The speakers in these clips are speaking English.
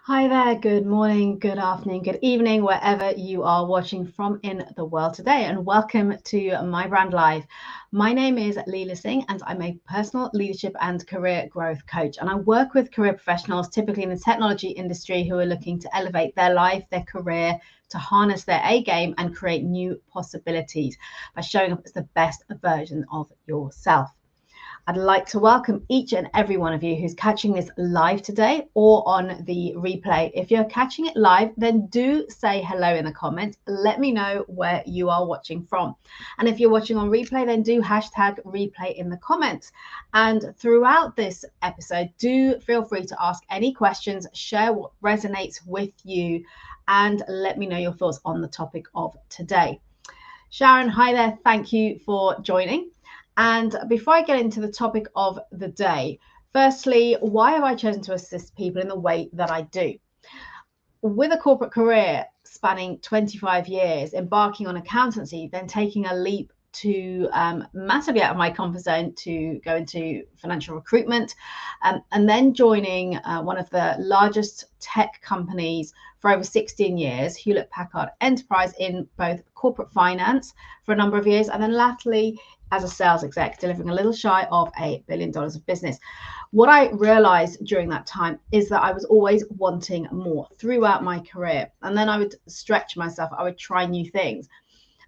Hi there, good morning, good afternoon, good evening, wherever you are watching from in the world today, and welcome to My Brand Live. My name is Leela Singh, and I'm a personal leadership and career growth coach. And I work with career professionals, typically in the technology industry, who are looking to elevate their life, their career, to harness their A game and create new possibilities by showing up as the best version of yourself. I'd like to welcome each and every one of you who's catching this live today or on the replay. If you're catching it live, then do say hello in the comments. Let me know where you are watching from. And if you're watching on replay, then do hashtag replay in the comments. And throughout this episode, do feel free to ask any questions, share what resonates with you, and let me know your thoughts on the topic of today. Sharon, hi there. Thank you for joining. And before I get into the topic of the day, firstly, why have I chosen to assist people in the way that I do? With a corporate career spanning 25 years, embarking on accountancy, then taking a leap to massively out of my comfort zone to go into financial recruitment, and then joining one of the largest tech companies for over 16 years, Hewlett Packard Enterprise, in both corporate finance for a number of years, and then latterly as a sales exec, delivering a little shy of $1 billion of business. What I realized during that time is that I was always wanting more throughout my career. And then I would stretch myself, I would try new things.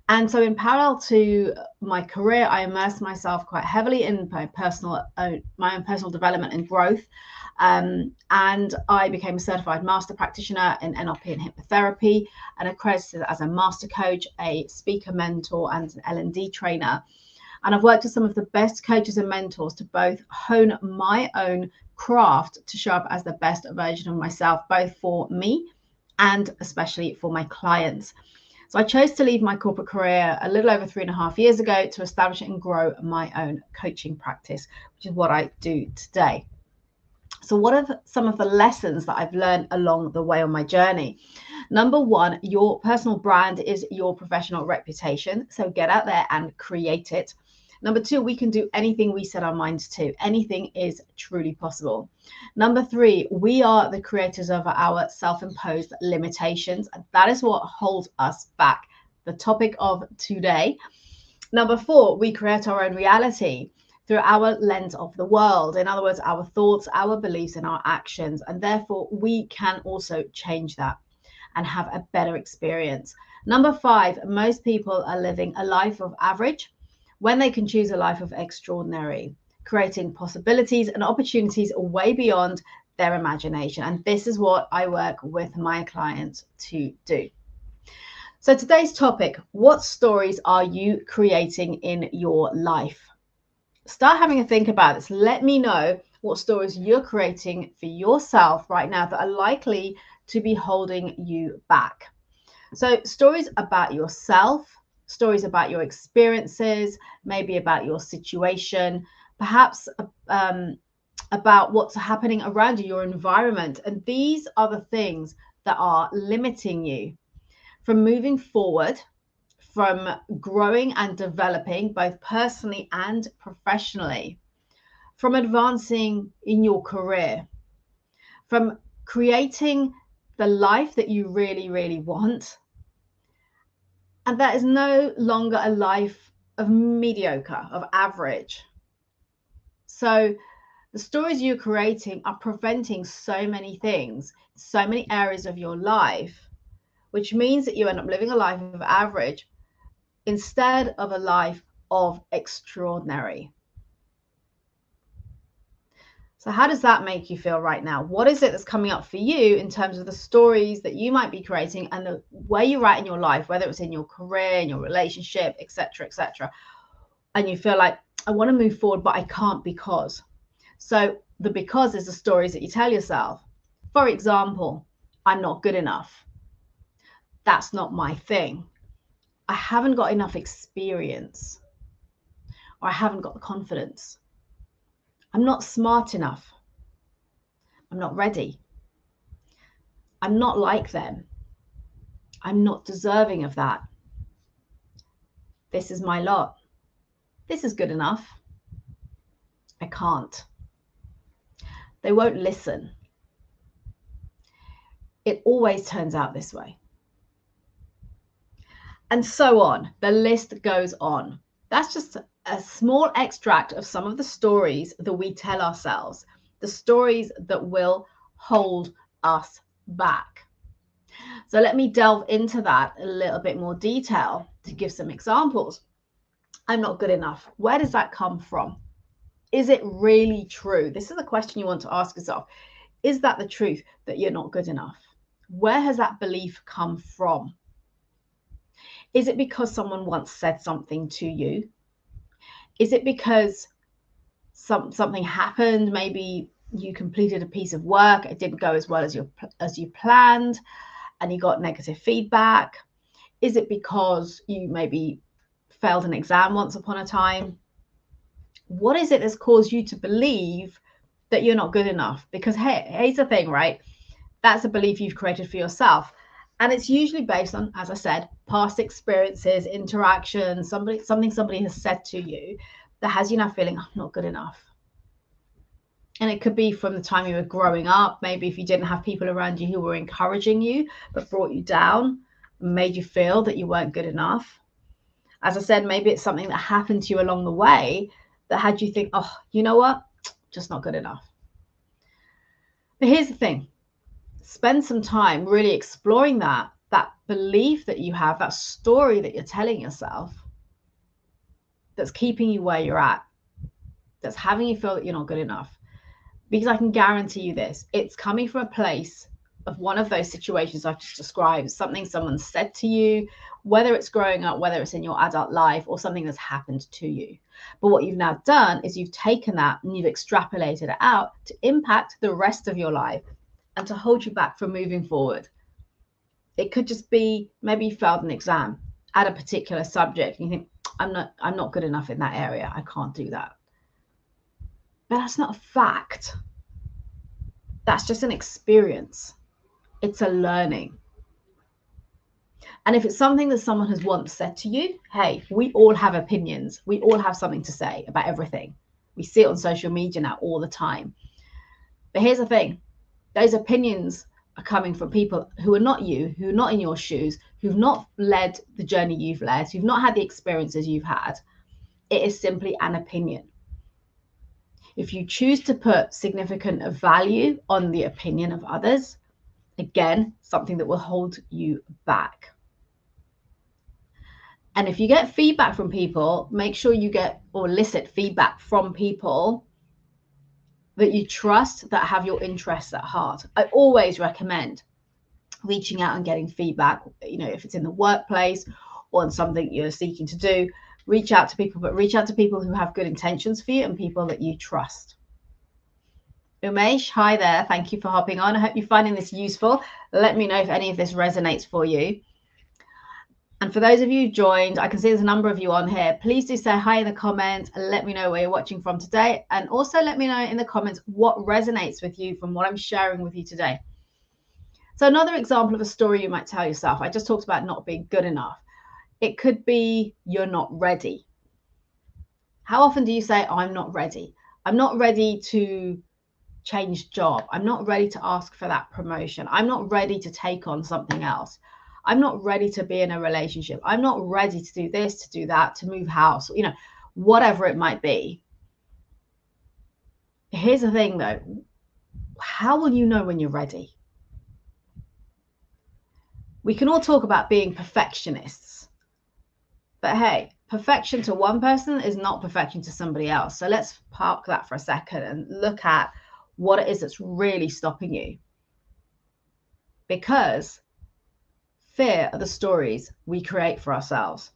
And so in parallel to my career, I immersed myself quite heavily in my own personal development and growth. And I became a certified master practitioner in NLP and hypnotherapy, and accredited as a master coach, a speaker mentor, and an L&D trainer. And I've worked with some of the best coaches and mentors to both hone my own craft to show up as the best version of myself, both for me and especially for my clients. So I chose to leave my corporate career a little over 3.5 years ago to establish and grow my own coaching practice, which is what I do today. So what are some of the lessons that I've learned along the way on my journey? Number one, your personal brand is your professional reputation. So get out there and create it. Number two, we can do anything we set our minds to. Anything is truly possible. Number three, we are the creators of our self-imposed limitations. That is what holds us back. The topic of today. Number four, we create our own reality through our lens of the world. In other words, our thoughts, our beliefs, and our actions. And therefore, we can also change that and have a better experience. Number five, most people are living a life of average when they can choose a life of extraordinary, creating possibilities and opportunities way beyond their imagination. And this is what I work with my clients to do. So today's topic, what stories are you creating in your life? Start having a think about this. Let me know what stories you're creating for yourself right now that are likely to be holding you back. So stories about yourself, stories about your experiences, maybe about your situation, perhaps about what's happening around you, your environment. And these are the things that are limiting you from moving forward, from growing and developing both personally and professionally, from advancing in your career, from creating the life that you really, really want. And that is no longer a life of mediocre, of average. So the stories you're creating are preventing so many things, so many areas of your life, which means that you end up living a life of average instead of a life of extraordinary. So how does that make you feel right now? What is it that's coming up for you in terms of the stories that you might be creating and where you're at in your life, whether it's in your career, in your relationship, etc., etc. And you feel like, I want to move forward, but I can't because. So the because is the stories that you tell yourself. For example, I'm not good enough. That's not my thing. I haven't got enough experience, or I haven't got the confidence. I'm not smart enough. I'm not ready. I'm not like them. I'm not deserving of that. This is my lot. This is good enough. I can't. They won't listen. It always turns out this way. And so on. The list goes on. That's just a small extract of some of the stories that we tell ourselves, the stories that will hold us back. So let me delve into that a little bit more detail to give some examples. I'm not good enough. Where does that come from? Is it really true? This is a question you want to ask yourself. Is that the truth, that you're not good enough? Where has that belief come from? Is it because someone once said something to you? Is it because something happened? Maybe you completed a piece of work, it didn't go as well as you planned, and you got negative feedback? Is it because you maybe failed an exam once upon a time? What is it that's caused you to believe that you're not good enough? Because hey, here's the thing, right? That's a belief you've created for yourself. And it's usually based on, as I said, past experiences, interactions, something somebody has said to you that has you now feeling, I'm not good enough. And it could be from the time you were growing up. Maybe if you didn't have people around you who were encouraging you, but brought you down, made you feel that you weren't good enough. As I said, maybe it's something that happened to you along the way that had you think, oh, you know what? Just not good enough. But here's the thing. Spend some time really exploring that belief that you have, that story that you're telling yourself that's keeping you where you're at, that's having you feel that you're not good enough. Because I can guarantee you this, it's coming from a place of one of those situations I've just described, something someone said to you, whether it's growing up, whether it's in your adult life, or something that's happened to you. But what you've now done is you've taken that and you've extrapolated it out to impact the rest of your life and to hold you back from moving forward. It could just be maybe you failed an exam at a particular subject and you think, I'm not good enough in that area. I can't do that. But that's not a fact. That's just an experience. It's a learning. And if it's something that someone has once said to you, hey, we all have opinions. We all have something to say about everything. We see it on social media now all the time. But here's the thing. Those opinions are coming from people who are not you, who are not in your shoes, who've not led the journey you've led, who've not had the experiences you've had. It is simply an opinion. If you choose to put significant value on the opinion of others, again, something that will hold you back. And if you get feedback from people, make sure you get or elicit feedback from people that you trust, that have your interests at heart. I always recommend reaching out and getting feedback, if it's in the workplace or on something you're seeking to do, reach out to people, but reach out to people who have good intentions for you and people that you trust. Umesh, hi there. Thank you for hopping on. I hope you're finding this useful. Let me know if any of this resonates for you. And for those of you who joined, I can see there's a number of you on here. Please do say hi in the comments and let me know where you're watching from today. And also let me know in the comments what resonates with you from what I'm sharing with you today. So another example of a story you might tell yourself. I just talked about not being good enough. It could be you're not ready. How often do you say, oh, I'm not ready? I'm not ready to change job. I'm not ready to ask for that promotion. I'm not ready to take on something else. I'm not ready to be in a relationship. I'm not ready to do this, to do that, to move house, whatever it might be. Here's the thing though. How will you know when you're ready? We can all talk about being perfectionists, but hey, perfection to one person is not perfection to somebody else. So let's park that for a second and look at what it is that's really stopping you. Because fear are the stories we create for ourselves.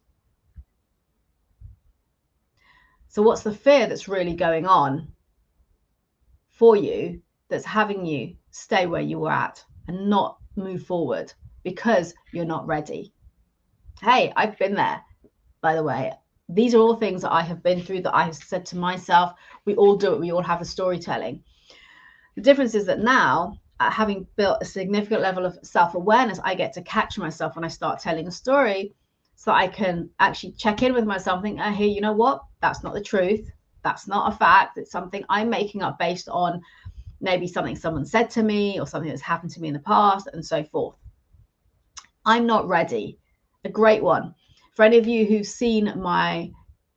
So what's the fear that's really going on for you that's having you stay where you were at and not move forward because you're not ready? Hey, I've been there, by the way. These are all things that I have been through, that I have said to myself. We all do it. We all have a storytelling. The difference is that now, having built a significant level of self-awareness, I get to catch myself when I start telling a story, so I can actually check in with myself and think, hey, you know what? That's not the truth. That's not a fact. It's something I'm making up based on maybe something someone said to me or something that's happened to me in the past and so forth. I'm not ready. A great one. For any of you who've seen my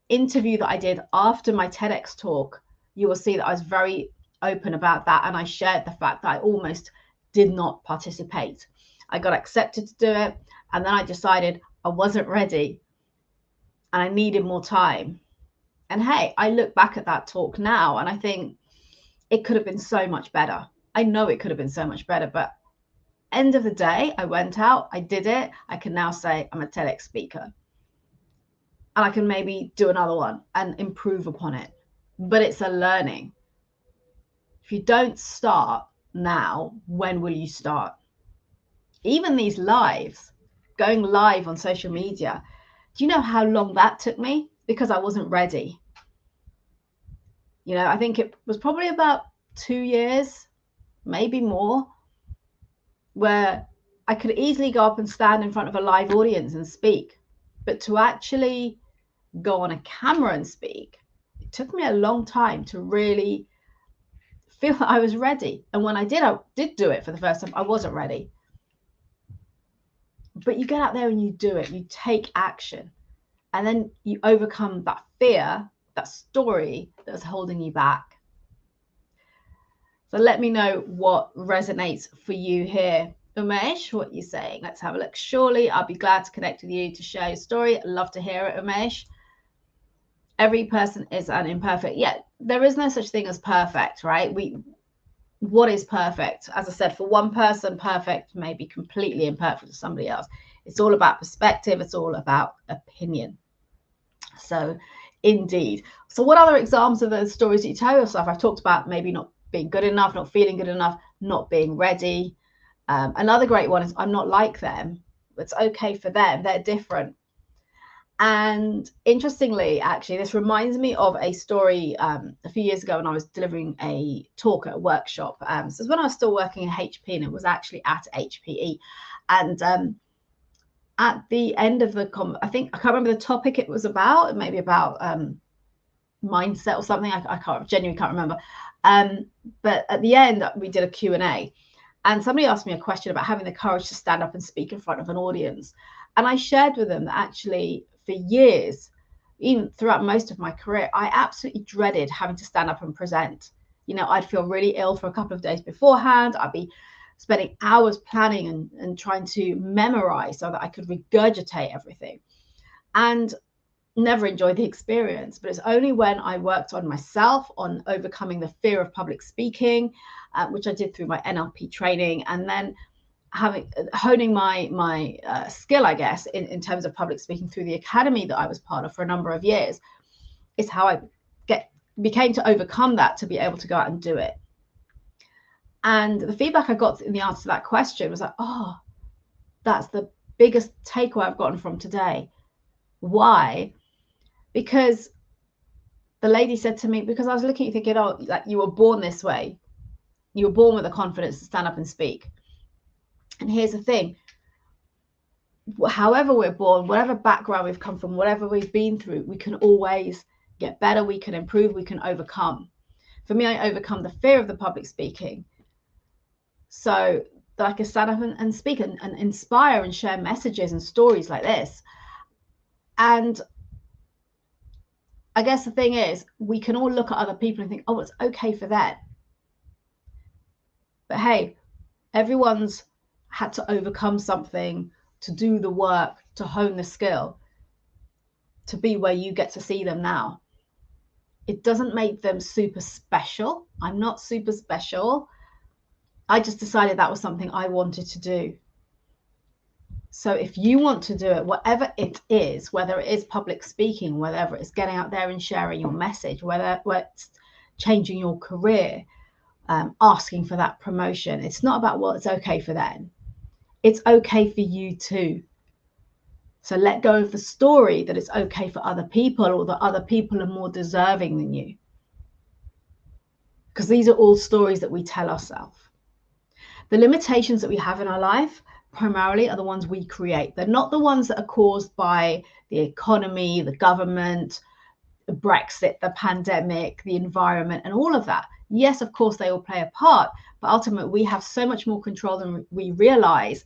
interview that I did after my TEDx talk, you will see that I was very open about that, and I shared the fact that I almost did not participate. I got accepted to do it, and then I decided I wasn't ready and I needed more time. And hey, I look back at that talk now and I think it could have been so much better. I know it could have been so much better, but end of the day, I went out, I did it. I can now say I'm a TEDx speaker. And I can maybe do another one and improve upon it. But it's a learning. If you don't start now, when will you start? Even these lives, going live on social media, do you know how long that took me? Because I wasn't ready. You know, I think it was probably about 2 years, maybe more, where I could easily go up and stand in front of a live audience and speak. But to actually go on a camera and speak, it took me a long time to really feel that I was ready. And when I did do it for the first time, I wasn't ready. But you get out there and you do it, you take action, and then you overcome that fear, that story that's holding you back. So let me know what resonates for you here. Umesh, what are you saying? Let's have a look. Surely I'll be glad to connect with you to share your story. I'd love to hear it, Umesh. Every person is an imperfect. Yeah, there is no such thing as perfect, right? What is perfect? As I said, for one person, perfect may be completely imperfect for somebody else. It's all about perspective. It's all about opinion. So indeed. So what other examples of those stories do you tell yourself? I've talked about maybe not being good enough, not feeling good enough, not being ready. Another great one is I'm not like them. It's okay for them. They're different. And interestingly, actually, this reminds me of a story a few years ago when I was delivering a talk at a workshop. So it was when I was still working in HP, and it was actually at HPE. And at the end of the I can't remember the topic it was about, maybe about mindset or something. I genuinely can't remember. But at the end, we did a Q&A. And somebody asked me a question about having the courage to stand up and speak in front of an audience. And I shared with them that actually for years, even throughout most of my career, I absolutely dreaded having to stand up and present. You know, I'd feel really ill for a couple of days beforehand. I'd be spending hours planning and trying to memorize so that I could regurgitate everything, and never enjoyed the experience. But it's only when I worked on myself, on overcoming the fear of public speaking, which I did through my NLP training, and then honing my skill, I guess, in terms of public speaking through the academy that I was part of for a number of years, is how I became to overcome that, to be able to go out and do it. And the feedback I got in the answer to that question was like, oh, that's the biggest takeaway I've gotten from today. Why? Because the lady said to me, because I was looking at you thinking, oh, like, you were born this way. You were born with the confidence to stand up and speak. And here's the thing. However we're born, whatever background we've come from, whatever we've been through, we can always get better, we can improve, we can overcome. For me, I overcome the fear of the public speaking so that I can stand up and speak and inspire and share messages and stories like this. And I guess the thing is, we can all look at other people and think, oh, it's okay for that. But hey, everyone's had to overcome something, to do the work, to hone the skill, to be where you get to see them now. It doesn't make them super special. I'm not super special. I just decided that was something I wanted to do. So if you want to do it, whatever it is, whether it is public speaking, whether it's getting out there and sharing your message, whether it's changing your career, asking for that promotion, it's not about, well, it's okay for them. It's okay for you too. So let go of the story that it's okay for other people, or that other people are more deserving than you. Because these are all stories that we tell ourselves. The limitations that we have in our life primarily are the ones we create. They're not the ones that are caused by the economy, the government, Brexit, the pandemic, the environment, and all of that. Yes, of course, they all play a part, but ultimately we have so much more control than we realize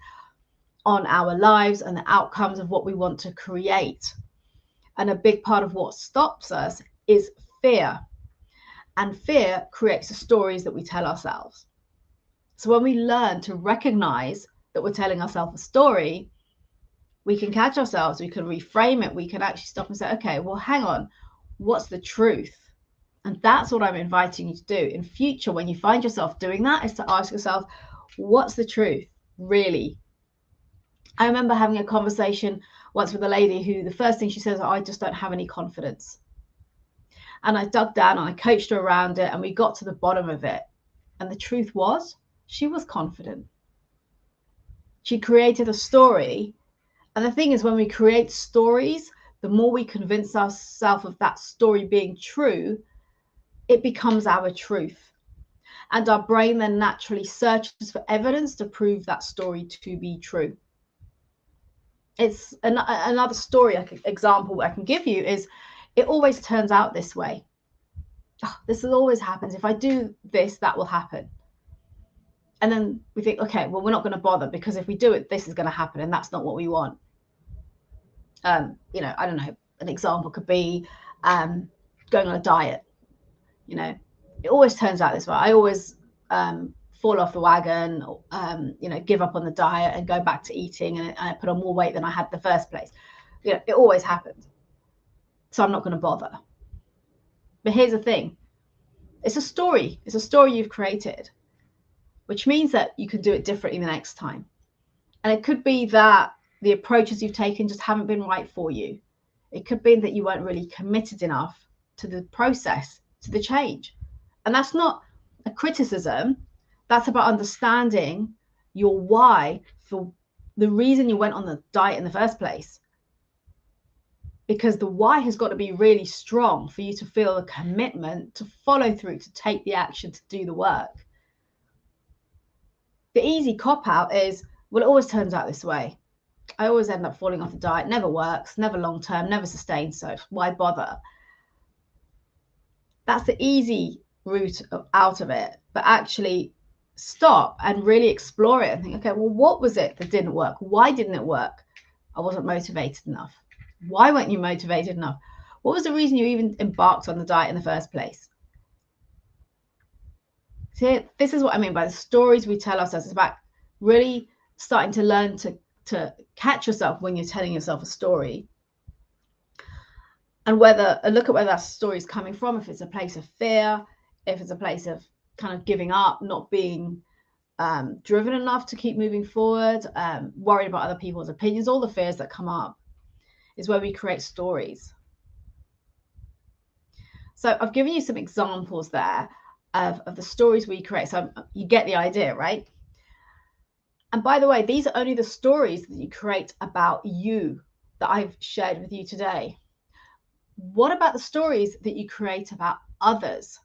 on our lives and the outcomes of what we want to create. And a big part of what stops us is fear. And fear creates the stories that we tell ourselves. So when we learn to recognize that we're telling ourselves a story, we can catch ourselves, we can reframe it, we can actually stop and say, okay, well, hang on, what's the truth? And that's what I'm inviting you to do in future. When you find yourself doing that, is to ask yourself, what's the truth, really? I remember having a conversation once with a lady who the first thing she says, I just don't have any confidence. And I dug down and I coached her around it, and we got to the bottom of it. And the truth was, she was confident. She created a story. And the thing is, when we create stories, the more we convince ourselves of that story being true, it becomes our truth. And our brain then naturally searches for evidence to prove that story to be true. It's another story, example I can give you is, it always turns out this way. Oh, this always happens. If I do this, that will happen. And then we think, okay, well, we're not going to bother, because if we do it, this is going to happen, and that's not what we want. I don't know, an example could be going on a diet. It always turns out this way. I always fall off the wagon, give up on the diet and go back to eating, and I put on more weight than I had in the first place. It always happens. So I'm not going to bother. But here's the thing. It's a story. It's a story you've created, which means that you can do it differently the next time. And it could be that the approaches you've taken just haven't been right for you. It could be that you weren't really committed enough to the process, to the change. And that's not a criticism. That's about understanding your why for the reason you went on the diet in the first place. Because the why has got to be really strong for you to feel a commitment to follow through, to take the action, to do the work. The easy cop-out is, well, it always turns out this way. I always end up falling off the diet. Never works, never long-term, never sustained. So why bother? That's the easy route out of it. But actually stop and really explore it and think, okay, well, what was it that didn't work? Why didn't it work? I wasn't motivated enough. Why weren't you motivated enough? What was the reason you even embarked on the diet in the first place? See, this is what I mean by the stories we tell ourselves. It's about really starting to learn to catch yourself when you're telling yourself a story, and look at where that story is coming from. If it's a place of fear, if it's a place of kind of giving up, not being driven enough to keep moving forward, worried about other people's opinions, all the fears that come up is where we create stories. So I've given you some examples there of the stories we create. So you get the idea, right? And by the way, these are only the stories that you create about you that I've shared with you today. What about the stories that you create about others?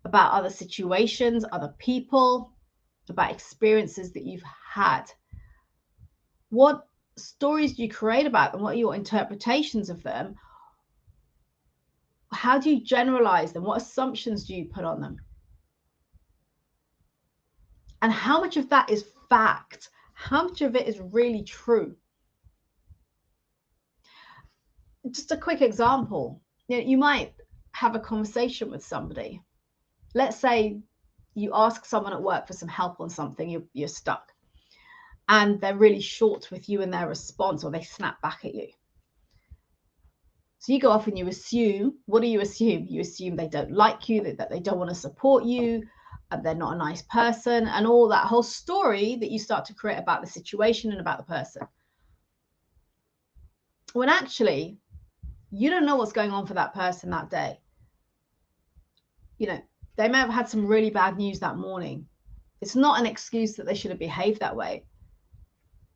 About other situations, other people, about experiences that you've had? What stories do you create about them? What are your interpretations of them? How do you generalize them? What assumptions do you put on them? And how much of that is fact? How much of it is really true? Just a quick example. You might have a conversation with somebody. Let's say you ask someone at work for some help on something, you're stuck, and they're really short with you in their response, or they snap back at you. So you go off and you assume, what do you assume? You assume they don't like you, that they don't want to support you, and they're not a nice person, and all that whole story that you start to create about the situation and about the person. When actually, you don't know what's going on for that person that day. They may have had some really bad news that morning. It's not an excuse that they should have behaved that way.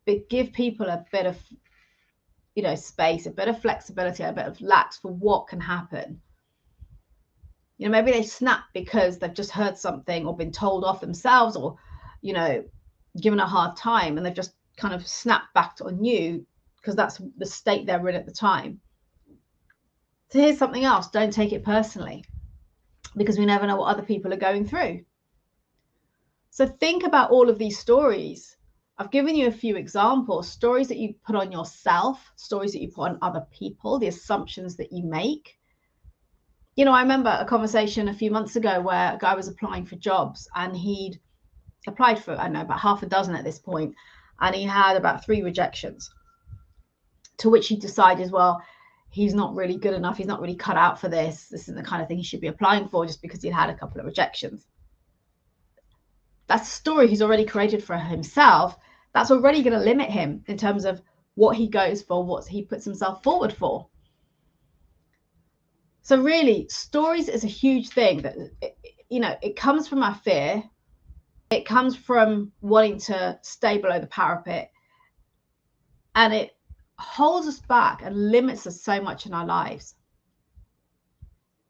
But give people a bit of space, a bit of flexibility, a bit of lax for what can happen. Maybe they snap because they've just heard something or been told off themselves, or given a hard time, and they've just kind of snapped back on you because that's the state they're in at the time. So here's something else. Don't take it personally. because we never know what other people are going through. So think about all of these stories. I've given you a few examples, stories that you put on yourself, stories that you put on other people, the assumptions that you make. You know, I remember a conversation a few months ago where a guy was applying for jobs, and he'd applied for, I don't know, about half a dozen at this point, and he had about 3 rejections, to which he decided, well, he's not really good enough. He's not really cut out for this. This isn't the kind of thing he should be applying for just because he'd had a couple of rejections. That's a story he's already created for himself. That's already going to limit him in terms of what he goes for, what he puts himself forward for. So really, stories is a huge thing that, you know, it comes from our fear. It comes from wanting to stay below the parapet, and it holds us back and limits us so much in our lives.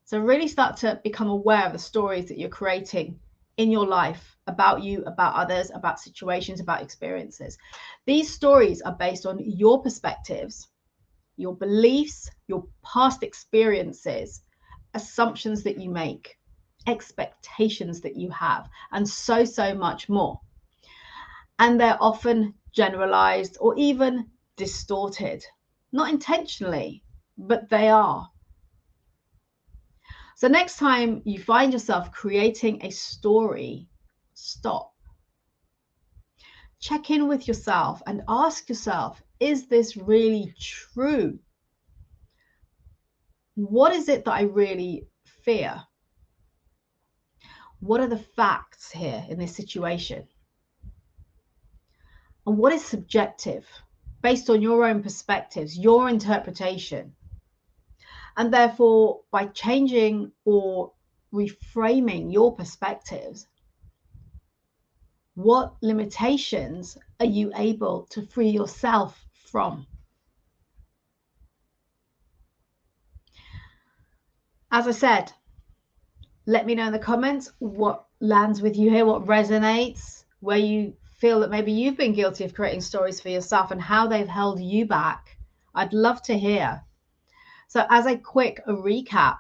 So really start to become aware of the stories that you're creating in your life about you, about others, about situations, about experiences. These stories are based on your perspectives, your beliefs, your past experiences, assumptions that you make, expectations that you have, and so much more. And they're often generalized or even distorted, not intentionally, but they are. So next time you find yourself creating a story, stop. Check in with yourself and ask yourself, is this really true? What is it that I really fear? What are the facts here in this situation? And what is subjective, based on your own perspectives, your interpretation? And therefore, by changing or reframing your perspectives, what limitations are you able to free yourself from? As I said, let me know in the comments what lands with you here, what resonates, where you feel that maybe you've been guilty of creating stories for yourself and how they've held you back. I'd love to hear. So as a quick recap,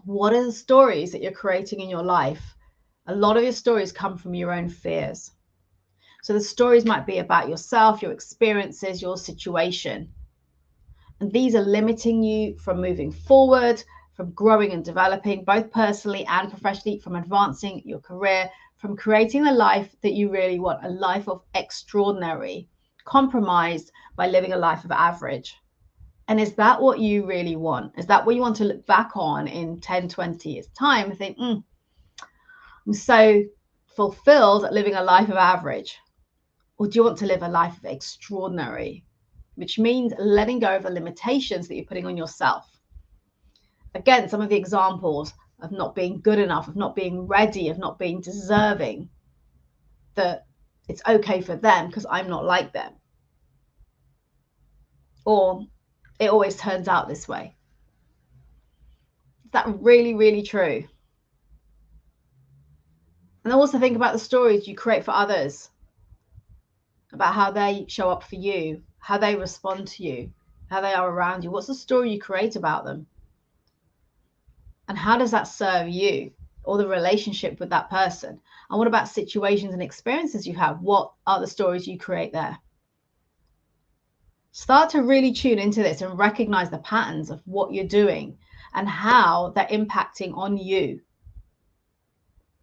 what are the stories that you're creating in your life? A lot of your stories come from your own fears. So the stories might be about yourself, your experiences, your situation. And these are limiting you from moving forward, from growing and developing, both personally and professionally, from advancing your career, from creating the life that you really want, a life of extraordinary, compromised by living a life of average. And is that what you really want? Is that what you want to look back on in 10, 20 years' time and think, I'm so fulfilled at living a life of average? Or do you want to live a life of extraordinary, which means letting go of the limitations that you're putting on yourself? Again, some of the examples of not being good enough, of not being ready, of not being deserving, that it's okay for them because I'm not like them. Or it always turns out this way. Is that really, really true? And also think about the stories you create for others, about how they show up for you, how they respond to you, how they are around you. What's the story you create about them? And how does that serve you or the relationship with that person? And what about situations and experiences you have? What are the stories you create there? Start to really tune into this and recognize the patterns of what you're doing and how they're impacting on you.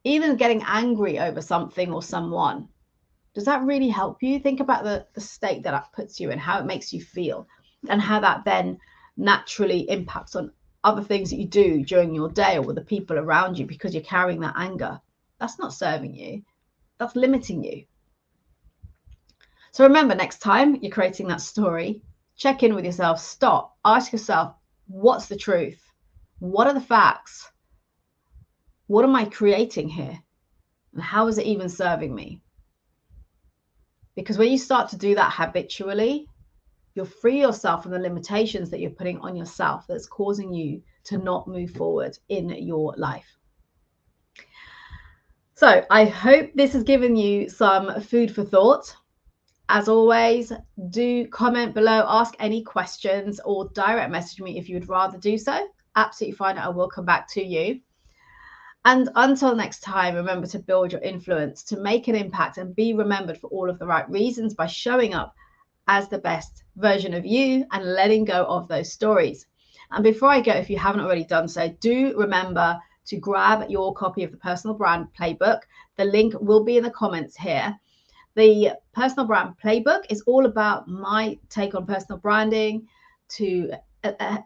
Even getting angry over something or someone, does that really help you? Think about the state that that puts you in, how it makes you feel, and how that then naturally impacts on other things that you do during your day or with the people around you because you're carrying that anger. That's not serving you. That's limiting you. So remember, next time you're creating that story, check in with yourself, stop, ask yourself, what's the truth? What are the facts? What am I creating here? And how is it even serving me? Because when you start to do that habitually, you'll free yourself from the limitations that you're putting on yourself that's causing you to not move forward in your life. So I hope this has given you some food for thought. As always, do comment below, ask any questions, or direct message me if you would rather do so. Absolutely fine. I will come back to you. And until next time, remember to build your influence, to make an impact and be remembered for all of the right reasons by showing up as the best version of you and letting go of those stories. And before I go, if you haven't already done so, do remember to grab your copy of the Personal Brand Playbook. The link will be in the comments here. The Personal Brand Playbook is all about my take on personal branding to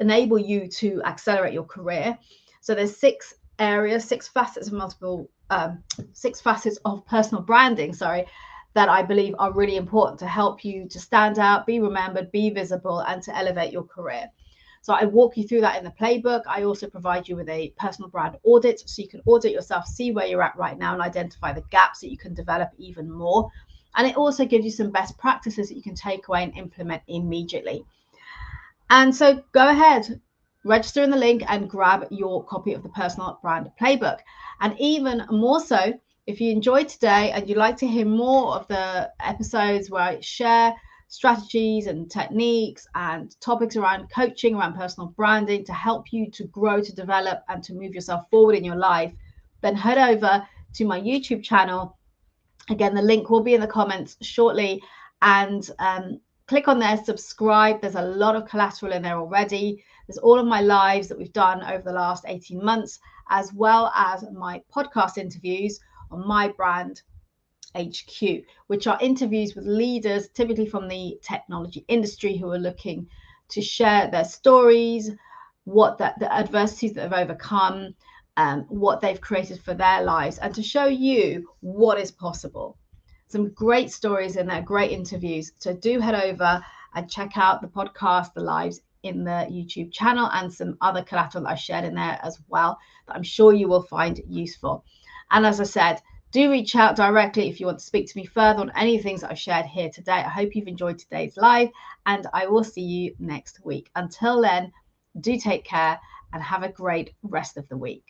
enable you to accelerate your career. So there's 6 areas, 6 facets of 6 facets of personal branding, that I believe are really important to help you to stand out, be remembered, be visible, and to elevate your career. So I walk you through that in the playbook. I also provide you with a personal brand audit, so you can audit yourself, see where you're at right now, and identify the gaps that you can develop even more. And it also gives you some best practices that you can take away and implement immediately. And so go ahead, register in the link and grab your copy of the Personal Brand Playbook. And even more so, if you enjoyed today and you'd like to hear more of the episodes where I share strategies and techniques and topics around coaching, around personal branding to help you to grow, to develop, and to move yourself forward in your life, then head over to my YouTube channel. Again, the link will be in the comments shortly, and click on there, subscribe. There's a lot of collateral in there already. There's all of my lives that we've done over the last 18 months, as well as my podcast interviews on My Brand HQ, which are interviews with leaders, typically from the technology industry, who are looking to share their stories, the adversities that they've overcome, what they've created for their lives, and to show you what is possible. Some great stories in there, great interviews. So do head over and check out the podcast, the lives in the YouTube channel, and some other collateral that I shared in there as well that I'm sure you will find useful. And as I said, do reach out directly if you want to speak to me further on any things that I've shared here today. I hope you've enjoyed today's live, and I will see you next week. Until then, do take care and have a great rest of the week.